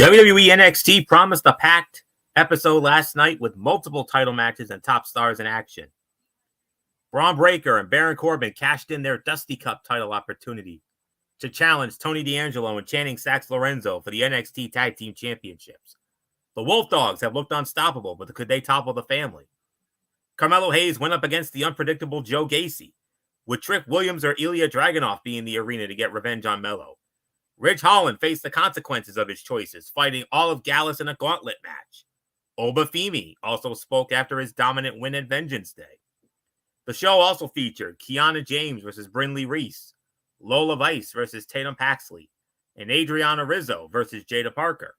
WWE NXT promised a packed episode last night with multiple title matches and top stars in action. Braun Breaker and Baron Corbin cashed in their Dusty Cup title opportunity to challenge Tony D'Angelo and Channing Sax Lorenzo for the NXT Tag Team Championships. The Wolf Dogs have looked unstoppable, but could they topple the family? Carmelo Hayes went up against the unpredictable Joe Gacy, with Trick Williams or Ilya Dragunov being in the arena to get revenge on Melo. Ridge Holland faced the consequences of his choices, fighting Olive Gallus in a gauntlet match. Oba Femi also spoke after his dominant win at Vengeance Day. The show also featured Kiana James versus Brinley Reese, Lola Vice versus Tatum Paxley, and Adriana Rizzo versus Jada Parker.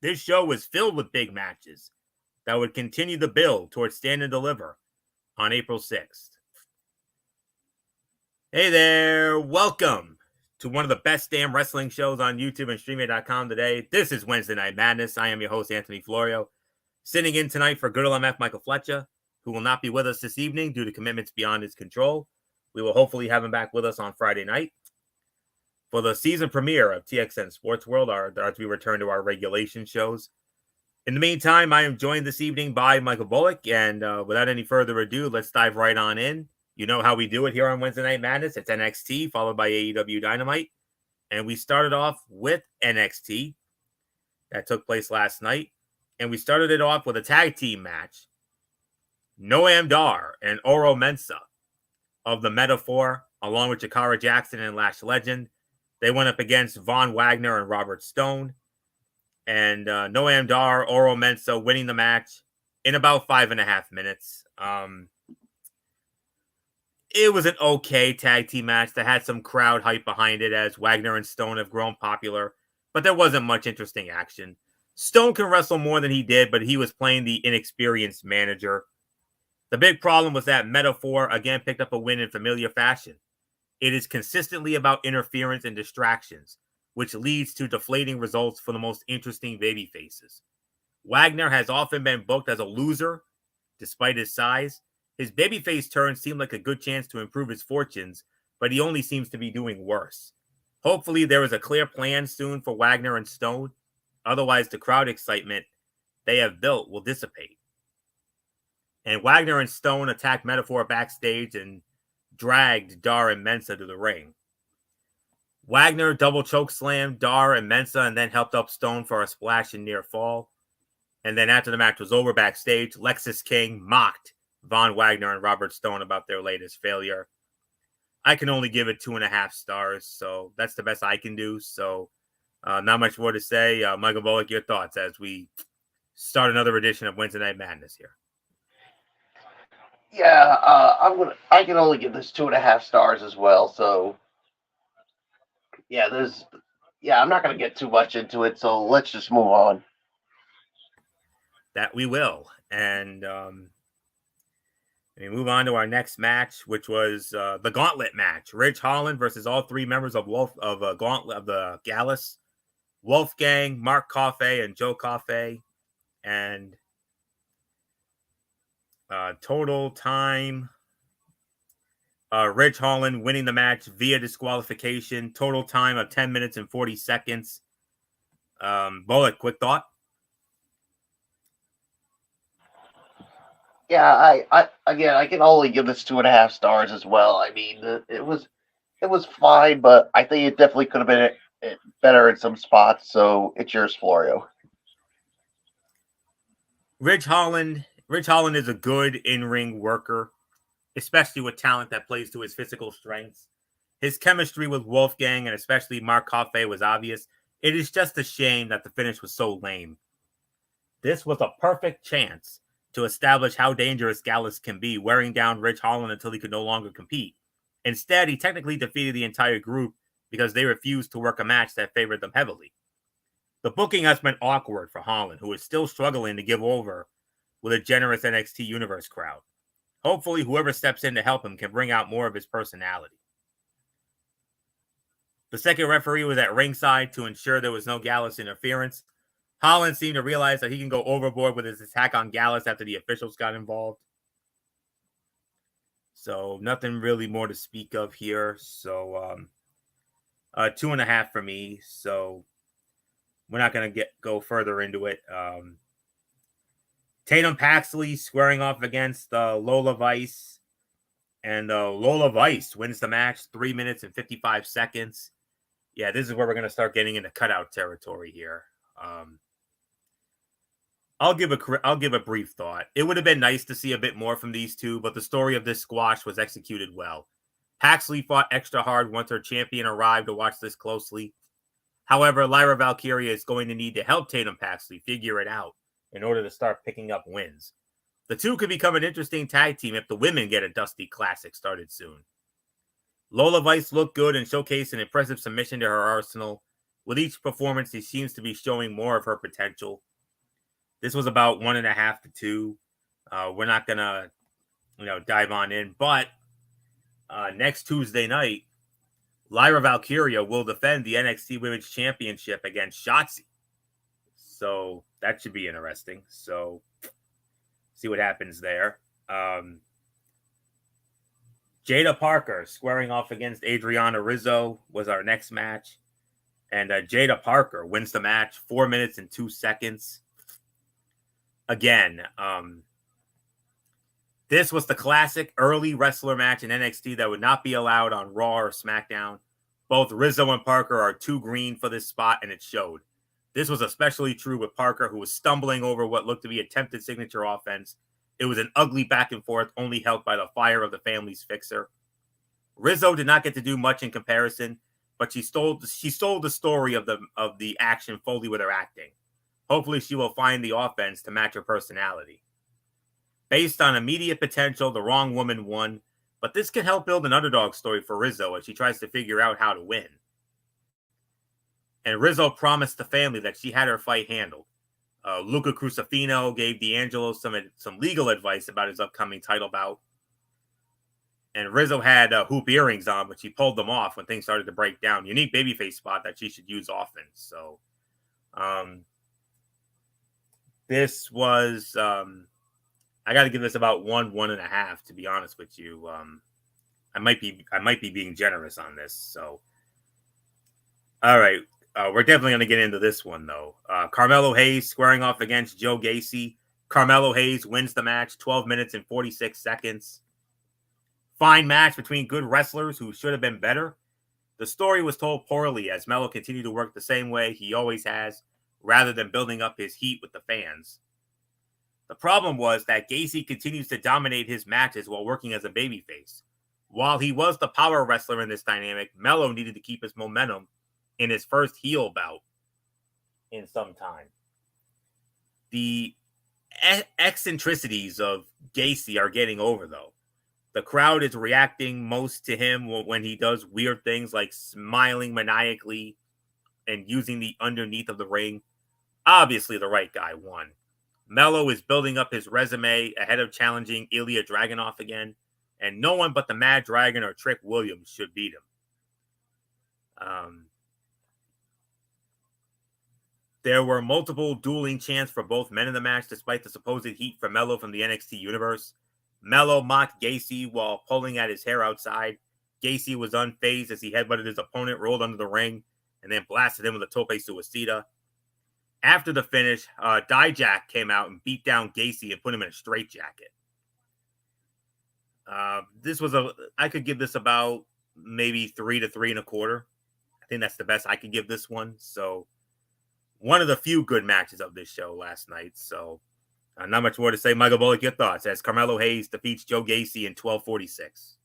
This show was filled with big matches that would continue the build towards Stand and Deliver on April 6th. Hey there, welcome to one of the best damn wrestling shows on YouTube and StreamYard.com today. This is Wednesday Night Madness. I am your host, Anthony Florio. Sitting in tonight for Good LMF, Michael Fletcher, who will not be with us this evening due to commitments beyond his control. We will hopefully have him back with us on Friday night for the season premiere of TXN Sports World, as we return to our regulation shows. In the meantime, I am joined this evening by Michael Bullock, and without any further ado, let's dive right on in. You know how we do it here on Wednesday Night Madness. It's NXT, followed by AEW Dynamite. And we started off with NXT. That took place last night. And we started it off with a tag team match. Noam Dar and Oro Mensah of the Metaphor, along with Jakara Jackson and Lash Legend. They went up against Von Wagner and Robert Stone. And Noam Dar, Oro Mensah winning the match in about 5.5 minutes. It was an okay tag team match that had some crowd hype behind it as Wagner and Stone have grown popular, but there wasn't much interesting action. Stone can wrestle more than he did, but he was playing the inexperienced manager. The big problem was that Metaphor again picked up a win in familiar fashion. It is consistently about interference and distractions, which leads to deflating results for the most interesting babyfaces. Wagner has often been booked as a loser, despite his size. His babyface turn seemed like a good chance to improve his fortunes, but he only seems to be doing worse. Hopefully, there is a clear plan soon for Wagner and Stone. Otherwise, the crowd excitement they have built will dissipate. And Wagner and Stone attacked Metaphor backstage and dragged Dar and Mensah to the ring. Wagner double choke slammed Dar and Mensah and then helped up Stone for a splash and near fall. And then after the match was over backstage, Lexis King mocked Von Wagner and Robert Stone about their latest failure. I can only give it 2.5 stars, so that's the best I can do. So not much more to say. Michael Bullock, your thoughts as we start another edition of Wednesday Night Madness here. Yeah, I can only give this 2.5 stars as well. So I'm not gonna get too much into it. So let's just move on. That we will, and we move on to our next match, which was the Gauntlet match. Ridge Holland versus all three members of the Gallus, Wolfgang, Mark Coffey, and Joe Coffey, and total time. Ridge Holland winning the match via disqualification. Total time of 10 minutes and 40 seconds. Bullock, quick thought? Yeah, I can only give this 2.5 stars as well. I mean, it was fine, but I think it definitely could have been better in some spots. So it's yours, Florio. Ridge Holland is a good in-ring worker, especially with talent that plays to his physical strengths. His chemistry with Wolfgang and especially Mark Coffey was obvious. It is just a shame that the finish was so lame. This was a perfect chance to establish how dangerous Gallus can be, wearing down Ridge Holland until he could no longer compete. Instead, he technically defeated the entire group because they refused to work a match that favored them heavily. The booking has been awkward for Holland, who is still struggling to give over with a generous NXT Universe crowd. Hopefully, whoever steps in to help him can bring out more of his personality. The second referee was at ringside to ensure there was no Gallus interference. Holland seemed to realize that he can go overboard with his attack on Gallus after the officials got involved. So nothing really more to speak of here. So 2.5 for me. So we're not going to go further into it. Tatum Paxley squaring off against Lola Vice. And Lola Vice wins the match 3 minutes and 55 seconds. Yeah, this is where we're going to start getting into cutout territory here. I'll give a brief thought. It would have been nice to see a bit more from these two, but the story of this squash was executed well. Paxley fought extra hard once her champion arrived to watch this closely. However, Lyra Valkyria is going to need to help Tatum Paxley figure it out in order to start picking up wins. The two could become an interesting tag team if the women get a Dusty Classic started soon. Lola Vice looked good and showcased an impressive submission to her arsenal. With each performance, she seems to be showing more of her potential. This was about 1.5 to 2. We're not going to, dive on in. But next Tuesday night, Lyra Valkyria will defend the NXT Women's Championship against Shotzi. So that should be interesting. So see what happens there. Jada Parker squaring off against Adriana Rizzo was our next match. And Jada Parker wins the match 4 minutes and 2 seconds. Again, this was the classic early wrestler match in NXT that would not be allowed on Raw or SmackDown. Both Rizzo and Parker are too green for this spot, and it showed. This was especially true with Parker, who was stumbling over what looked to be attempted signature offense. It was an ugly back and forth, only helped by the fire of the family's fixer. Rizzo did not get to do much in comparison, but she stole the story of the action fully with her acting. Hopefully she will find the offense to match her personality. Based on immediate potential, the wrong woman won, but this can help build an underdog story for Rizzo as she tries to figure out how to win. And Rizzo promised the family that she had her fight handled. Luca Crucifino gave D'Angelo some legal advice about his upcoming title bout. And Rizzo had hoop earrings on, but she pulled them off when things started to break down. Unique babyface spot that she should use often. So, this was, I got to give this about 1.5, to be honest with you. I might be being generous on this. So, all right. We're definitely going to get into this one, though. Carmelo Hayes squaring off against Joe Gacy. Carmelo Hayes wins the match 12 minutes and 46 seconds. Fine match between good wrestlers who should have been better. The story was told poorly as Melo continued to work the same way he always has, rather than building up his heat with the fans. The problem was that Gacy continues to dominate his matches while working as a babyface. While he was the power wrestler in this dynamic, Melo needed to keep his momentum in his first heel bout in some time. The eccentricities of Gacy are getting over, though. The crowd is reacting most to him when he does weird things like smiling maniacally and using the underneath of the ring. Obviously, the right guy won. Melo is building up his resume ahead of challenging Ilya Dragunov again, and no one but the Mad Dragon or Trick Williams should beat him. There were multiple dueling chants for both men in the match, despite the supposed heat from Melo from the NXT universe. Melo mocked Gacy while pulling at his hair outside. Gacy was unfazed as he headbutted his opponent, rolled under the ring, and then blasted him with a tope suicida. After the finish, Dijak came out and beat down Gacy and put him in a straitjacket. I could give this about maybe 3 to 3.25. I think that's the best I could give this one. So, one of the few good matches of this show last night. So, not much more to say. Michael Bullock, your thoughts as Carmelo Hayes defeats Joe Gacy in 12:46.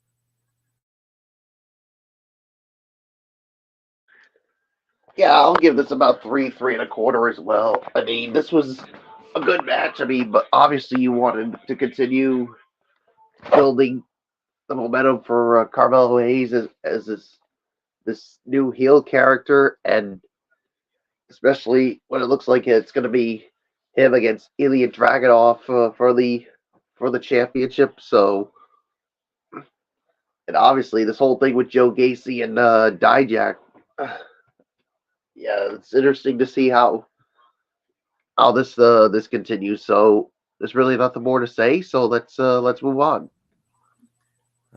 Yeah, I'll give this about 3.25 as well. I mean, this was a good match. I mean, but obviously you wanted to continue building the momentum for Carmelo Hayes as this new heel character, and especially when it looks like it's going to be him against Ilya Dragunov for the championship. So, and obviously this whole thing with Joe Gacy and Dijak. Yeah, it's interesting to see how this continues. So there's really nothing more to say. So let's move on.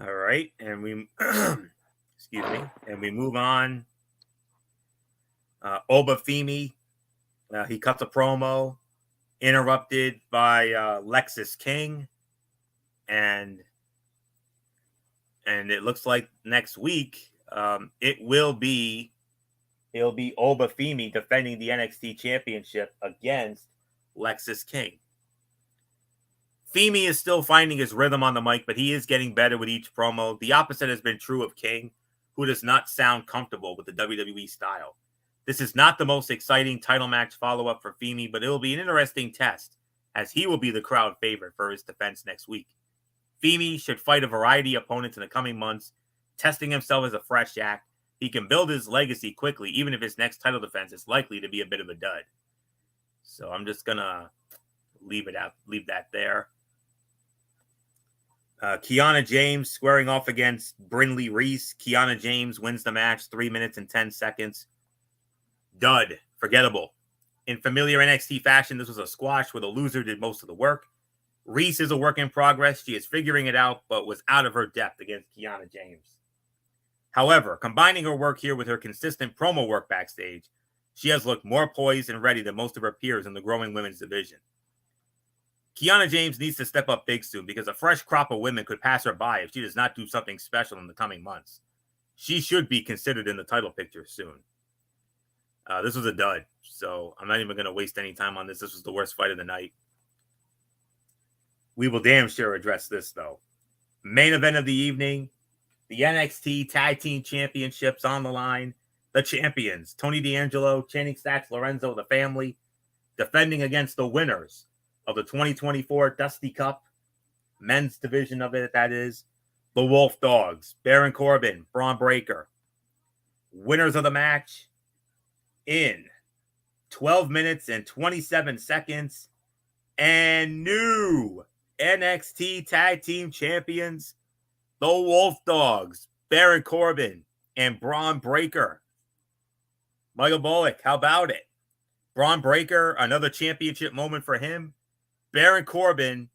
All right, and we excuse me, and we move on. Oba Femi He cuts a promo, interrupted by Lexis King, and it looks like next week it'll be Oba Femi defending the NXT Championship against Lexis King. Femi is still finding his rhythm on the mic, but he is getting better with each promo. The opposite has been true of King, who does not sound comfortable with the WWE style. This is not the most exciting title match follow-up for Femi, but it will be an interesting test, as he will be the crowd favorite for his defense next week. Femi should fight a variety of opponents in the coming months, testing himself as a fresh act. He can build his legacy quickly, even if his next title defense is likely to be a bit of a dud. So I'm just going to leave that there. Kiana James squaring off against Brinley Reese. Kiana James wins the match 3 minutes and 10 seconds. Dud. Forgettable. In familiar NXT fashion, this was a squash where the loser did most of the work. Reese is a work in progress. She is figuring it out, but was out of her depth against Kiana James. However, combining her work here with her consistent promo work backstage, she has looked more poised and ready than most of her peers in the growing women's division. Kiana James needs to step up big soon because a fresh crop of women could pass her by if she does not do something special in the coming months. She should be considered in the title picture soon. This was a dud, so I'm not even going to waste any time on this. This was the worst fight of the night. We will damn sure address this, though. Main event of the evening, the NXT Tag Team Championships on the line. The champions, Tony D'Angelo, Channing Stacks, Lorenzo, the family, defending against the winners of the 2024 Dusty Cup, men's division of it, that is, the Wolf Dogs, Baron Corbin, Braun Breaker. Winners of the match in 12 minutes and 27 seconds, and new NXT Tag Team Champions, the Wolf Dogs, Baron Corbin and Braun Breaker. Michael Bullock, how about it? Braun Breaker, another championship moment for him. Baron Corbin,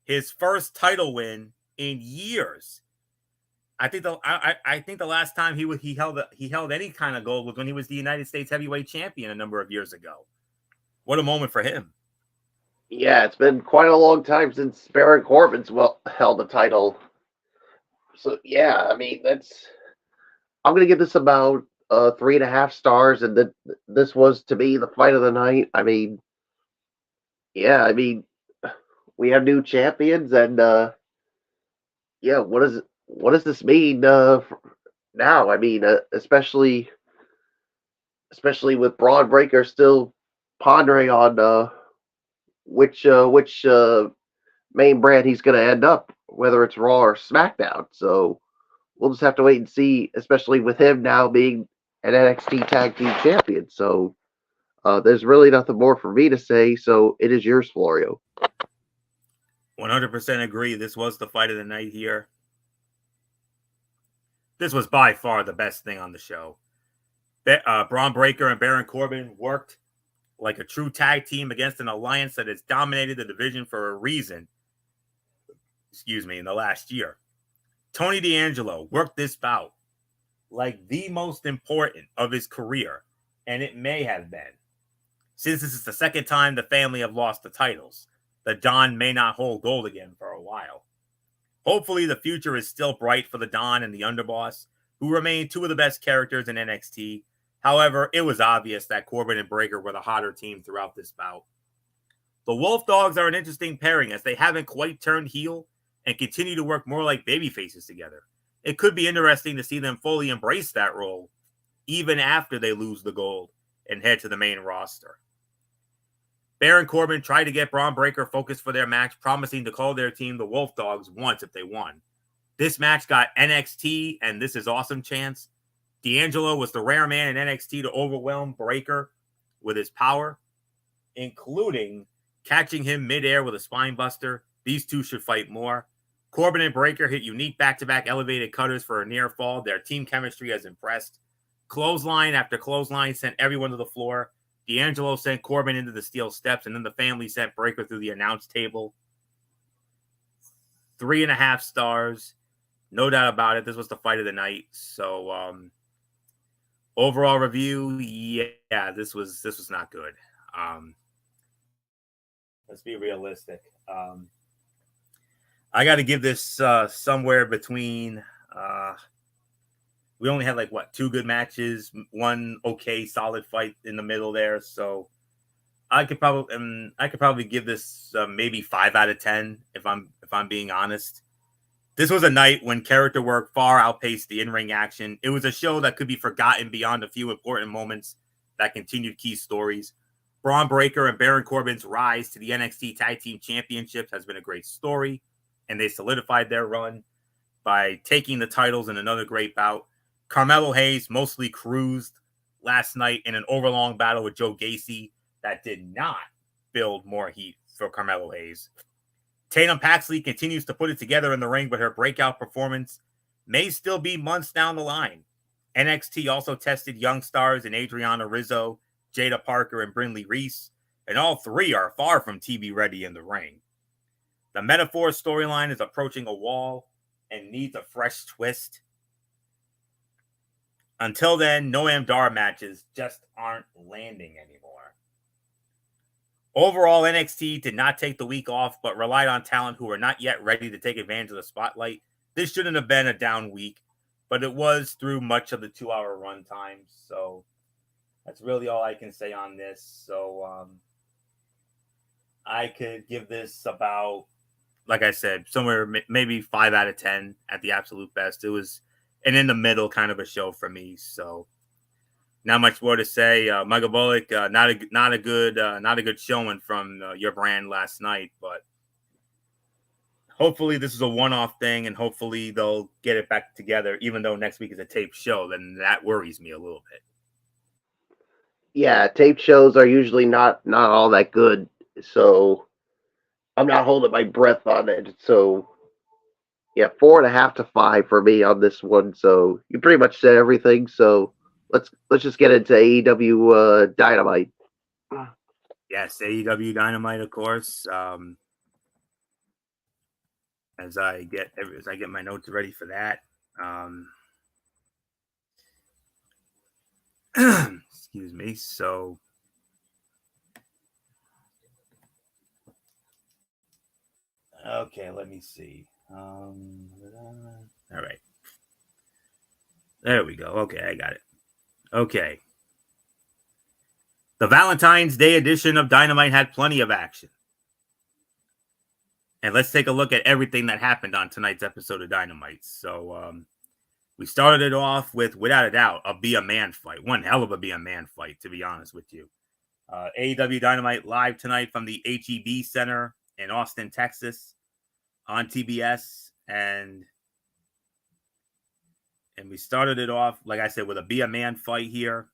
his first title win in years. I think the last time he held any kind of gold was when he was the United States Heavyweight Champion a number of years ago. What a moment for him. Yeah, it's been quite a long time since Baron Corbin's held the title. So yeah, I mean I'm gonna give this about 3.5 stars, and this was to me the fight of the night. I mean, yeah, we have new champions, and yeah, what does this mean now? I mean, especially with Braun Breaker still pondering on which main brand he's going to end up, whether it's Raw or SmackDown. So we'll just have to wait and see, especially with him now being an NXT Tag Team Champion. So there's really nothing more for me to say. So it is yours, Florio. 100% agree. This was the fight of the night here. This was by far the best thing on the show. Braun Breaker and Baron Corbin worked like a true tag team against an alliance that has dominated the division for a reason. In the last year. Tony D'Angelo worked this bout like the most important of his career, and it may have been. Since this is the second time the family have lost the titles, the Don may not hold gold again for a while. Hopefully, the future is still bright for the Don and the Underboss, who remain two of the best characters in NXT. However, it was obvious that Corbin and Breaker were the hotter team throughout this bout. The Wolf Dogs are an interesting pairing as they haven't quite turned heel and continue to work more like babyfaces together. It could be interesting to see them fully embrace that role, even after they lose the gold and head to the main roster. Baron Corbin tried to get Braun Breaker focused for their match, promising to call their team the Wolf Dogs once if they won. This match got NXT and This Is Awesome chants. D'Angelo was the rare man in NXT to overwhelm Breaker with his power, including catching him midair with a spine buster. These two should fight more. Corbin and Breaker hit unique back-to-back elevated cutters for a near fall. Their team chemistry has impressed. Clothesline after clothesline sent everyone to the floor. D'Angelo sent Corbin into the steel steps, and then the family sent Breaker through the announce table. 3.5 stars. No doubt about it. This was the fight of the night. So, overall review, yeah, this was not good. Let's be realistic. I got to give this somewhere between. We only had like what 2 good matches, 1 okay solid fight in the middle there. So I could probably give this maybe 5 out of 10 if I'm being honest. This was a night when character work far outpaced the in-ring action. It was a show that could be forgotten beyond a few important moments that continued key stories. Braun Breaker and Baron Corbin's rise to the NXT Tag Team Championships has been a great story, and they solidified their run by taking the titles in another great bout. Carmelo Hayes mostly cruised last night in an overlong battle with Joe Gacy that did not build more heat for Carmelo Hayes. Tatum Paxley continues to put it together in the ring, but her breakout performance may still be months down the line. NXT also tested young stars in Adriana Rizzo, Jada Parker, and Brindley Reese, and all 3 are far from TV ready in the ring. The Metaphor storyline is approaching a wall and needs a fresh twist. Until then, Noam Dar matches just aren't landing anymore. Overall, NXT did not take the week off, but relied on talent who were not yet ready to take advantage of the spotlight. This shouldn't have been a down week, but it was through much of the 2-hour runtime. So that's really all I can say on this. So I could give this about, like I said, somewhere maybe 5 out of 10 at the absolute best. It was an in the middle kind of a show for me. So not much more to say. Michael Bullock, not a good showing from your brand last night, but hopefully this is a one-off thing, and hopefully they'll get it back together. Even though next week is a taped show, then that worries me a little bit. Yeah, tape shows are usually not all that good, so I'm not holding my breath on it. So yeah, 4.5 to 5 for me on this one. So you pretty much said everything. So let's just get into AEW Dynamite. Yes, AEW Dynamite, of course. As I get my notes ready for that. Excuse me. So okay, let me see. All right. There we go. Okay, I got it. Okay. The Valentine's Day edition of Dynamite had plenty of action. And let's take a look at everything that happened on tonight's episode of Dynamite. So we started it off with, without a doubt, a Be a Man fight. One hell of a Be a Man fight, to be honest with you. AEW Dynamite live tonight from the HEB Center in Austin, Texas on TBS. And we started it off, like I said, with a Be a Man fight here.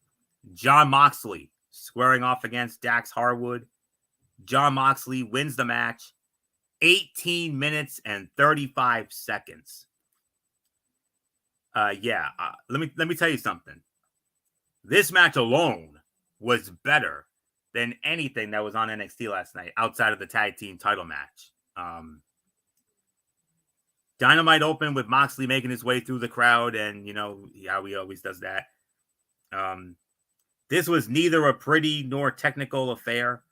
Jon Moxley squaring off against Dax Harwood. Jon Moxley wins the match. 18 minutes and 35 seconds. Let me tell you something. This match alone was better than anything that was on NXT last night outside of the tag team title match. Dynamite opened with Moxley making his way through the crowd, and you know how he always does that. This was neither a pretty nor technical affair,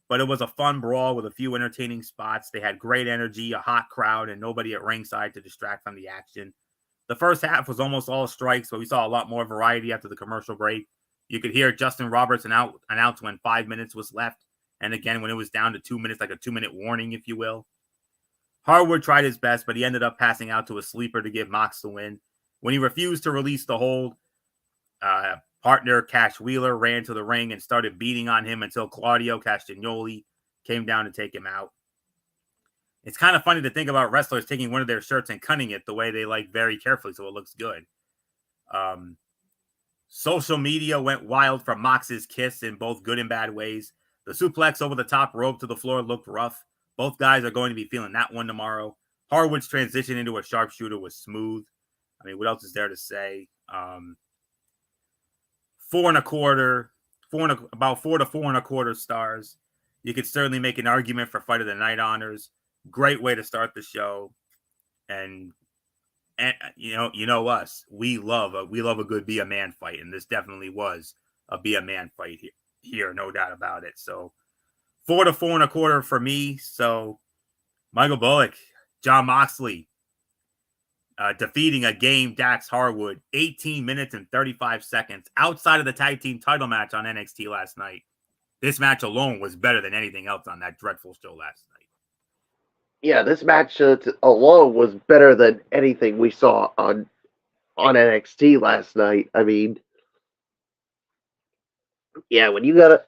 but it was a fun brawl with a few entertaining spots. They had great energy, a hot crowd, and nobody at ringside to distract from the action. The first half was almost all strikes, but we saw a lot more variety after the commercial break. You could hear Justin Roberts announce when 5 minutes was left, and again when it was down to 2 minutes, like a 2-minute warning, if you will. Harwood tried his best, but he ended up passing out to a sleeper to give Mox the win. When he refused to release the hold, partner Cash Wheeler ran to the ring and started beating on him until Claudio Castagnoli came down to take him out. It's kind of funny to think about wrestlers taking one of their shirts and cutting it the way they like very carefully so it looks good. Social media went wild for Mox's kiss in both good and bad ways. The suplex over the top rope to the floor looked rough. Both guys are going to be feeling that one tomorrow. Harwood's transition into a sharpshooter was smooth. I mean, what else is there to say? 4 to 4.25 stars. You could certainly make an argument for Fight of the Night honors. Great way to start the show. And you know us. We love a good Be a Man fight, and this definitely was a Be a Man fight here. here, no doubt about it. So 4 to 4.25 for me. So Michael Bullock, Jon Moxley, defeating a game Dax Harwood, 18 minutes and 35 seconds outside of the tag team title match on NXT last night. This match alone was better than anything else on that dreadful show last night. Yeah, this match alone was better than anything we saw on NXT last night. I mean, yeah, when you got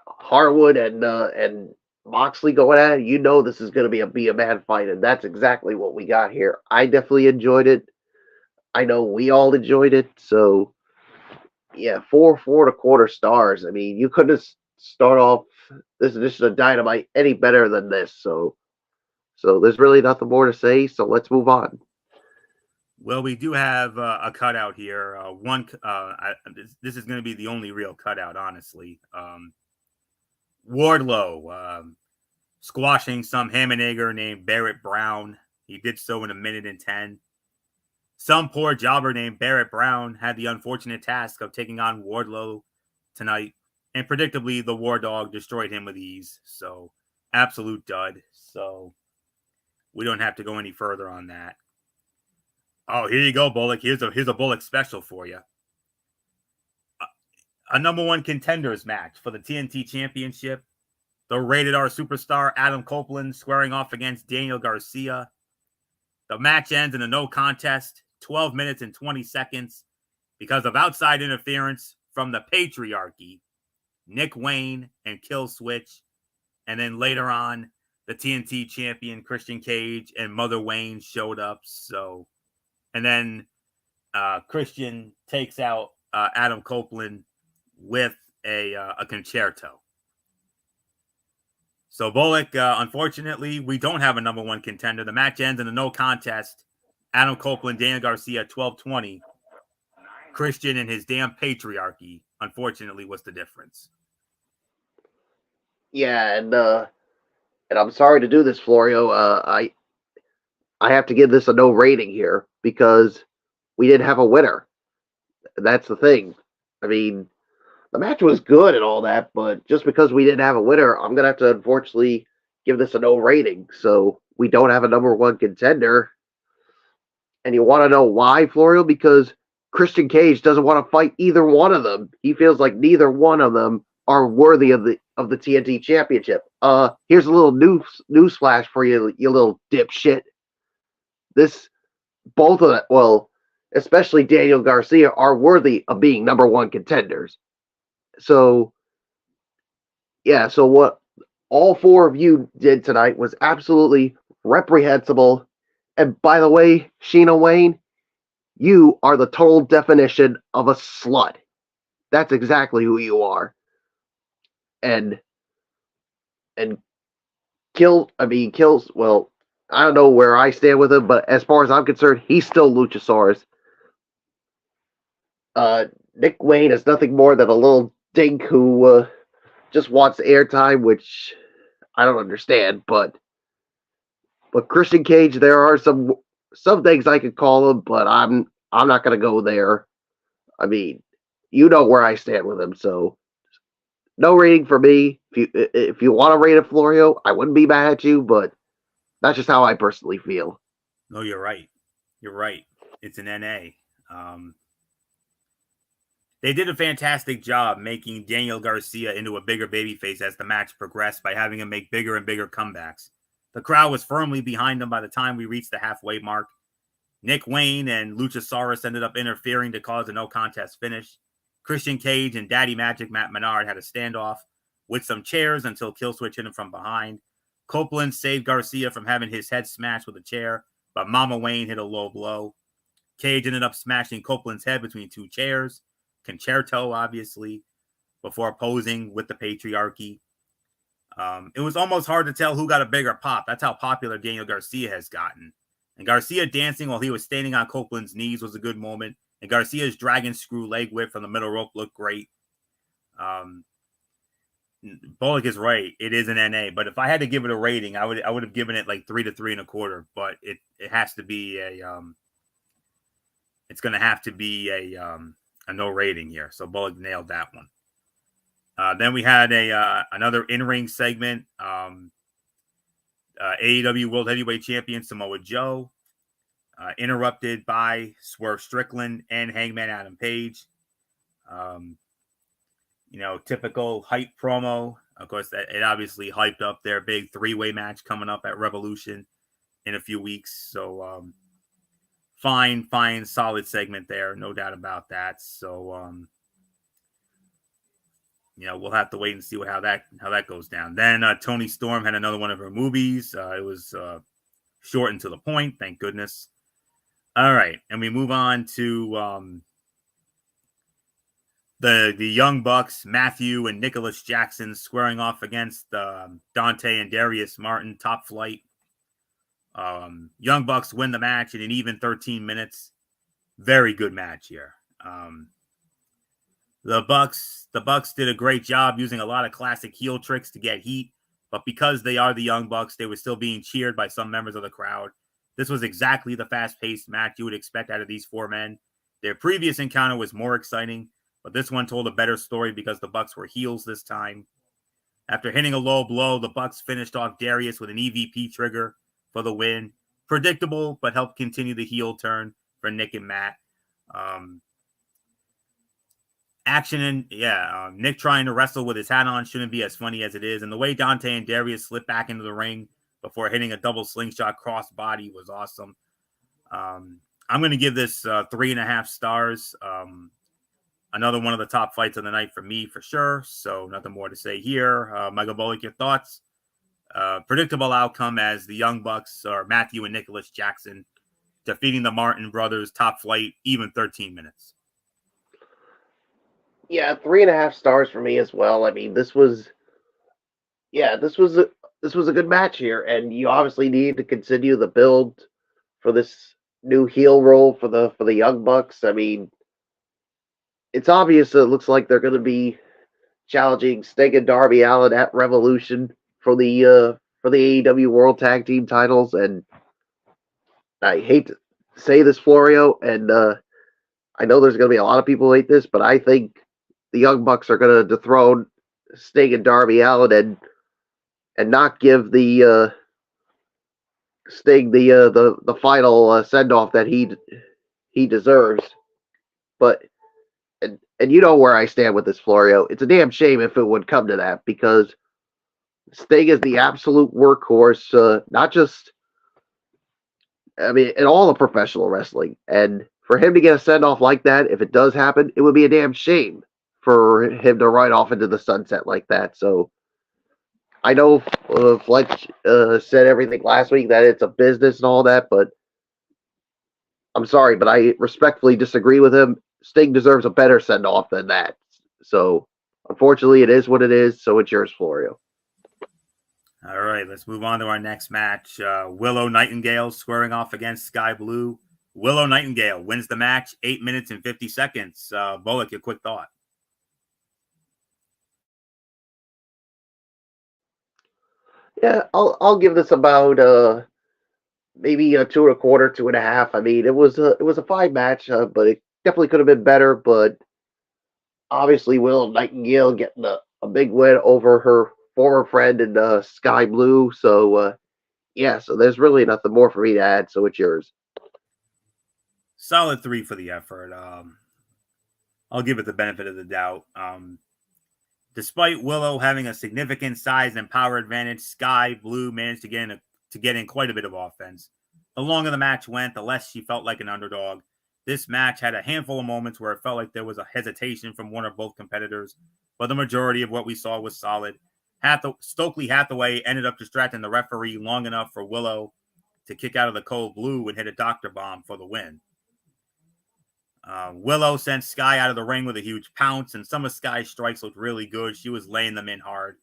Harwood and Moxley going at it, you know this is going to be a mad fight, and that's exactly what we got here. I definitely enjoyed it. I know we all enjoyed it. So yeah, 4.25 stars. I mean, you couldn't start off this edition of Dynamite any better than this. So there's really nothing more to say. So let's move on. Well, we do have a cutout here. This is going to be the only real cutout, honestly. Wardlow squashing some Hammerneger named Barrett Brown. He did so in 1:10. Some poor jobber named Barrett Brown had the unfortunate task of taking on Wardlow tonight, and predictably, the War Dog destroyed him with ease. So, absolute dud. So, we don't have to go any further on that. Oh, here you go, Bullock. Here's a Bullock special for you. A number one contenders match for the TNT Championship. The Rated R superstar Adam Copeland squaring off against Daniel Garcia. The match ends in a no contest, 12 minutes and 20 seconds, because of outside interference from the Patriarchy, Nick Wayne and Killswitch. And then later on, the TNT champion Christian Cage and Mother Wayne showed up. So, and then Christian takes out Adam Copeland with a concerto. So Bullock, unfortunately, we don't have a number one contender. The match ends in a no contest. Adam Copeland, Daniel Garcia, 12-20. Christian and his damn Patriarchy, unfortunately, was the difference. Yeah, and I'm sorry to do this, Florio. I have to give this a no rating here because we didn't have a winner. That's the thing. I mean, the match was good and all that, but just because we didn't have a winner, I'm gonna have to unfortunately give this a no rating. So we don't have a number one contender. And you want to know why, Florio? Because Christian Cage doesn't want to fight either one of them. He feels like neither one of them are worthy of the TNT Championship. Here's a little news flash for you, you little dipshit. Both of them, well, especially Daniel Garcia, are worthy of being number one contenders. So, yeah, so what all four of you did tonight was absolutely reprehensible. And by the way, Sheena Wayne, you are the total definition of a slut. That's exactly who you are. And Kills, well, I don't know where I stand with him, but as far as I'm concerned, he's still Luchasaurus. Nick Wayne is nothing more than a little dink who just wants airtime, which I don't understand. But Christian Cage, there are some things I could call him, but I'm not going to go there. I mean, you know where I stand with him, so no rating for me. If you want to rate it, Florio, I wouldn't be mad at you, but that's just how I personally feel. No, you're right. You're right. It's an NA. They did a fantastic job making Daniel Garcia into a bigger babyface as the match progressed by having him make bigger and bigger comebacks. The crowd was firmly behind him by the time we reached the halfway mark. Nick Wayne and Luchasaurus ended up interfering to cause a no contest finish. Christian Cage and Daddy Magic Matt Menard had a standoff with some chairs until Killswitch hit him from behind. Copeland saved Garcia from having his head smashed with a chair, but Mama Wayne hit a low blow. Cage ended up smashing Copeland's head between two chairs. Concerto, obviously, before posing with the Patriarchy. It was almost hard to tell who got a bigger pop. That's how popular Daniel Garcia has gotten. And Garcia dancing while he was standing on Copeland's knees was a good moment. And Garcia's dragon screw leg whip from the middle rope looked great. Bullock is right. It is an NA. But if I had to give it a rating, I would have given it like 3 to 3.25. But it has to be it's going to have to be a no rating here. So Bullock nailed that one. Then we had another in-ring segment. AEW World Heavyweight Champion Samoa Joe, interrupted by Swerve Strickland and Hangman Adam Page. Typical hype promo. Of course, it obviously hyped up their big three-way match coming up at Revolution in a few weeks. So, fine, solid segment there, no doubt about that. So, we'll have to wait and see how that goes down. Then Toni Storm had another one of her movies. It was short and to the point, thank goodness. All right, and we move on to the Young Bucks, Matthew and Nicholas Jackson squaring off against Dante and Darius Martin, Top Flight. Young Bucks win the match in an even 13 minutes. Very good match here. The Bucks did a great job using a lot of classic heel tricks to get heat, but because they are the Young Bucks, they were still being cheered by some members of the crowd. This was exactly the fast-paced match you would expect out of these four men. Their previous encounter was more exciting, but this one told a better story because the Bucks were heels this time. After hitting a low blow, the Bucks finished off Darius with an EVP trigger for the win. Predictable, but helped continue the heel turn for Nick and Matt. Nick trying to wrestle with his hat on shouldn't be as funny as it is. And the way Dante and Darius slipped back into the ring before hitting a double slingshot cross body was awesome. I'm going to give this 3.5 stars. Another one of the top fights of the night for me, for sure. So nothing more to say here. Michael Bullock, your thoughts? Predictable outcome as the Young Bucks or Matthew and Nicholas Jackson defeating the Martin brothers, Top Flight, even 13 minutes. Yeah, 3.5 stars for me as well. I mean, this was a good match here, and you obviously need to continue the build for this new heel role for the Young Bucks. I mean, it's obvious it looks like they're going to be challenging Sting and Darby Allin at Revolution for the AEW World Tag Team titles, and I hate to say this, Florio, and I know there's going to be a lot of people who hate this, but I think the Young Bucks are going to dethrone Sting and Darby Allin and not give the Sting the final send off that he deserves. But and you know where I stand with this, Florio. It's a damn shame if it would come to that, because Sting is the absolute workhorse, not just, I mean, in all of professional wrestling. And for him to get a send off like that, if it does happen, it would be a damn shame for him to ride off into the sunset like that. So I know Fletch said everything last week that it's a business and all that, but I'm sorry, but I respectfully disagree with him. Sting deserves a better send off than that. So unfortunately, it is what it is. So it's yours, Florio. All right, let's move on to our next match. Willow Nightingale squaring off against Sky Blue. Willow Nightingale wins the match, 8 minutes and 50 seconds. Bullock, your quick thought. Yeah, I'll give this about maybe a 2 1/4, 2.5. I mean, it was a fine match, but it definitely could have been better. But obviously, Willow Nightingale getting a big win over her former friend in Sky Blue. So so there's really nothing more for me to add. So it's yours. Solid 3 for the effort. I'll give it the benefit of the doubt. Despite Willow having a significant size and power advantage, Sky Blue managed to get in quite a bit of offense. The longer the match went, the less she felt like an underdog. This match had a handful of moments where it felt like there was a hesitation from one or both competitors, but the majority of what we saw was solid. Stokely Hathaway ended up distracting the referee long enough for Willow to kick out of the cold blue and hit a doctor bomb for the win. Willow sent Sky out of the ring with a huge pounce, and some of Sky's strikes looked really good. She was laying them in hard.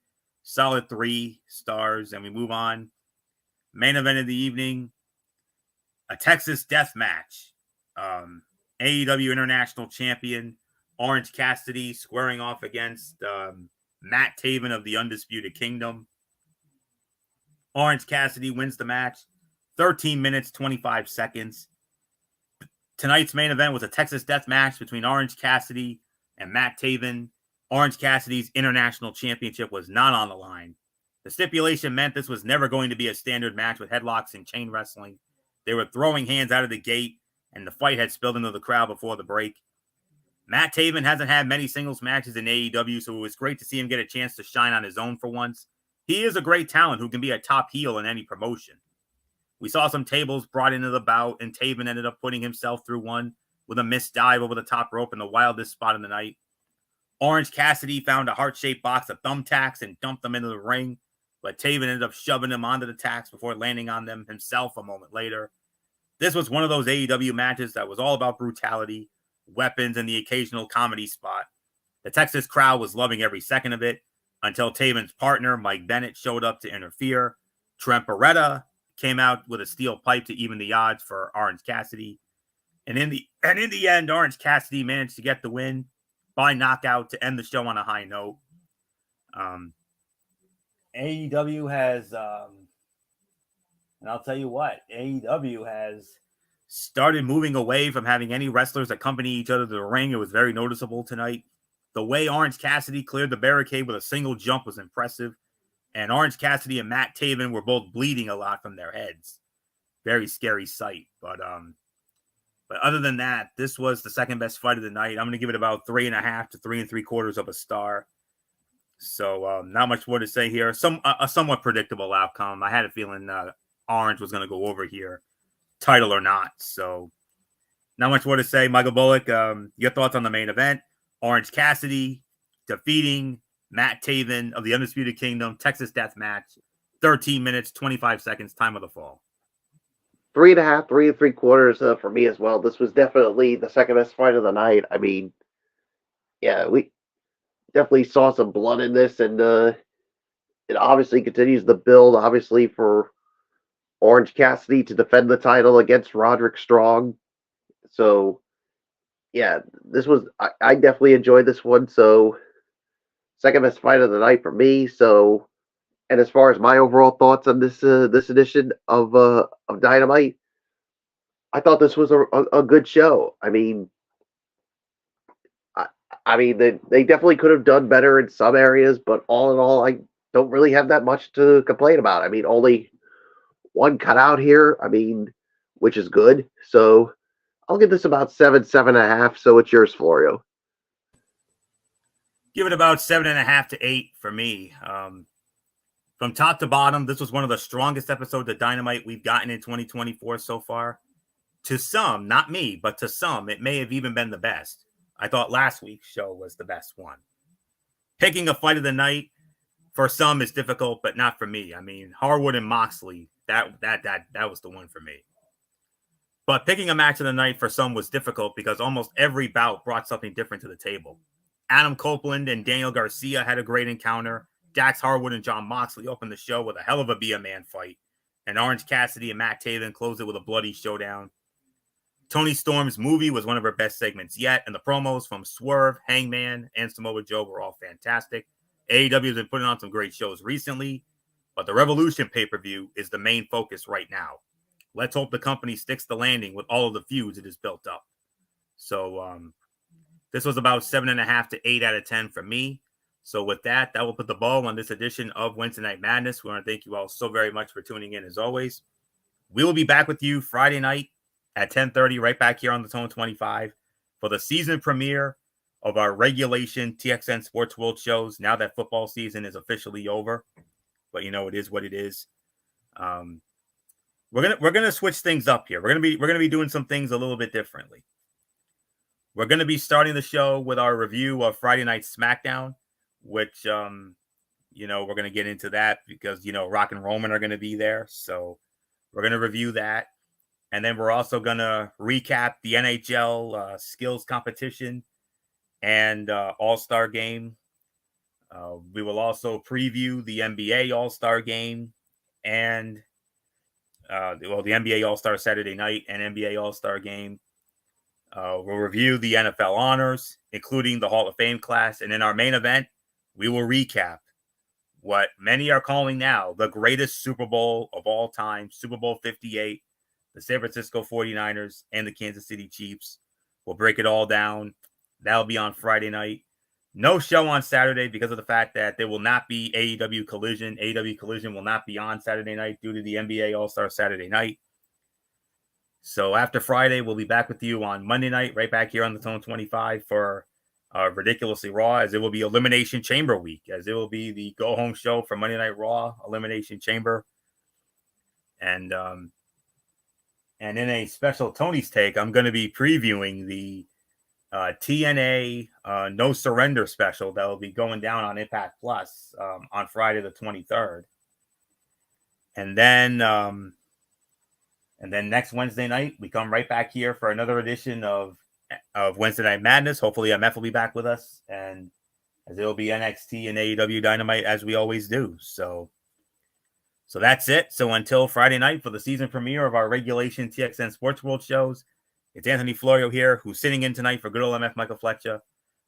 Solid 3 stars, and we move on. Main event of the evening, a Texas death match. AEW International Champion Orange Cassidy squaring off against Matt Taven of the Undisputed Kingdom. Orange Cassidy wins the match, 13 minutes, 25 seconds. Tonight's main event was a Texas death match between Orange Cassidy and Matt Taven. Orange Cassidy's international championship was not on the line. The stipulation meant this was never going to be a standard match with headlocks and chain wrestling. They were throwing hands out of the gate, and the fight had spilled into the crowd before the break. Matt Taven hasn't had many singles matches in AEW, so it was great to see him get a chance to shine on his own for once. He is a great talent who can be a top heel in any promotion. We saw some tables brought into the bout, and Taven ended up putting himself through one with a missed dive over the top rope in the wildest spot of the night. Orange Cassidy found a heart-shaped box of thumbtacks and dumped them into the ring, but Taven ended up shoving him onto the tacks before landing on them himself a moment later. This was one of those AEW matches that was all about brutality, weapons, and the occasional comedy spot. The Texas crowd was loving every second of it until Taven's partner, Mike Bennett, showed up to interfere. Trent Beretta came out with a steel pipe to even the odds for Orange Cassidy. And in the end, Orange Cassidy managed to get the win by knockout to end the show on a high note. AEW has, and I'll tell you what, AEW has started moving away from having any wrestlers accompany each other to the ring. It was very noticeable tonight. The way Orange Cassidy cleared the barricade with a single jump was impressive. And Orange Cassidy and Matt Taven were both bleeding a lot from their heads. Very scary sight. But other than that, this was the second best fight of the night. I'm going to give it about 3.5 to 3 3/4 of a star. So not much more to say here. A somewhat predictable outcome. I had a feeling Orange was going to go over here, title or not. So not much more to say. Michael Bullock, your thoughts on the main event? Orange Cassidy defeating Matt Taven of the Undisputed Kingdom, Texas Death Match, 13 minutes, 25 seconds, time of the fall. 3.5, 3 3/4 for me as well. This was definitely the second best fight of the night. I mean, yeah, we definitely saw some blood in this, and it obviously continues the build, obviously, for Orange Cassidy to defend the title against Roderick Strong. So, yeah, this was, I definitely enjoyed this one. So, second best fight of the night for me. So, and as far as my overall thoughts on this edition of Dynamite, I thought this was a good show. I mean, they definitely could have done better in some areas, but all in all, I don't really have that much to complain about. I mean, only one cutout here. I mean, which is good. So I'll give this about 7, 7.5. So it's yours, Florio. Give it about 7.5 to 8 for me. From top to bottom, this was one of the strongest episodes of Dynamite we've gotten in 2024 so far. To some, not me, but to some, it may have even been the best. I thought last week's show was the best one. Picking a fight of the night for some is difficult, but not for me. I mean, Harwood and Moxley, that was the one for me. But picking a match of the night for some was difficult because almost every bout brought something different to the table. Adam Copeland and Daniel Garcia had a great encounter. Dax Harwood and Jon Moxley opened the show with a hell of a be-a-man fight. And Orange Cassidy and Matt Taven closed it with a bloody showdown. Toni Storm's movie was one of her best segments yet, and the promos from Swerve, Hangman, and Samoa Joe were all fantastic. AEW has been putting on some great shows recently, but the Revolution pay-per-view is the main focus right now. Let's hope the company sticks the landing with all of the feuds it has built up. So this was about 7.5 to 8 out of 10 for me. So with that, that will put the bow on this edition of Wednesday Night Madness. We want to thank you all so very much for tuning in as always. We will be back with you Friday night at 10:30, right back here on the Tone 25 for the season premiere of our regulation TXN Sports World shows. Now that football season is officially over, but you know it is what it is. We're gonna switch things up here. We're gonna be doing some things a little bit differently. We're gonna be starting the show with our review of Friday Night SmackDown, which we're gonna get into that because Rock and Roman are gonna be there, so we're gonna review that. And then we're also going to recap the NHL skills competition and All-Star game. We will also preview the NBA All-Star game and the NBA All-Star Saturday night and NBA All-Star game. We'll review the NFL honors, including the Hall of Fame class. And in our main event, we will recap what many are calling now the greatest Super Bowl of all time, Super Bowl 58. The San Francisco 49ers and the Kansas City Chiefs. We'll break it all down. That'll be on Friday night. No show on Saturday because of the fact that there will not be AEW Collision. AEW Collision will not be on Saturday night due to the NBA All-Star Saturday night. So after Friday, we'll be back with you on Monday night, right back here on the Zone 25 for Ridiculously Raw, as it will be Elimination Chamber week, as it will be the go-home show for Monday Night Raw, Elimination Chamber. And in a special Tony's Take, I'm going to be previewing the TNA No Surrender special that will be going down on Impact Plus on Friday the 23rd. And then next Wednesday night, we come right back here for another edition of Wednesday Night Madness. Hopefully MF will be back with us, and as it'll be NXT and AEW Dynamite as we always do. So that's it. So until Friday night for the season premiere of our regulation TXN Sports World shows, it's Anthony Florio here, who's sitting in tonight for good old MF Michael Fletcher,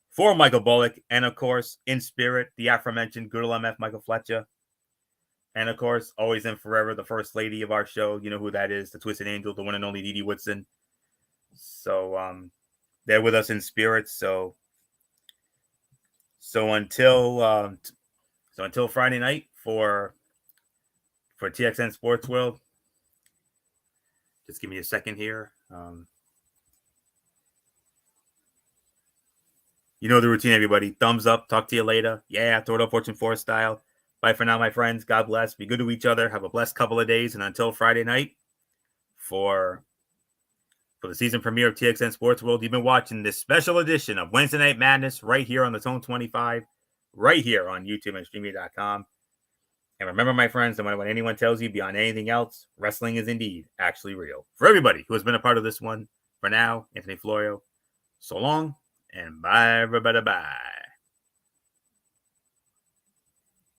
for Michael Bullock, and of course, in spirit, the aforementioned good old MF Michael Fletcher. And of course, always and forever, the first lady of our show. You know who that is, the Twisted Angel, the one and only Dee Woodson. So they're with us in spirit. So until Friday night for TXN Sports World, just give me a second here. You know the routine, everybody. Thumbs up. Talk to you later. Yeah, throw it up Fortune 4 style. Bye for now, my friends. God bless. Be good to each other. Have a blessed couple of days. And until Friday night, for the season premiere of TXN Sports World, you've been watching this special edition of Wednesday Night Madness right here on the Zone 25, right here on YouTube and Streamy.com. And remember, my friends, no matter what anyone tells you beyond anything else, wrestling is indeed actually real. For everybody who has been a part of this one, for now, Anthony Florio, so long, and bye, everybody, bye.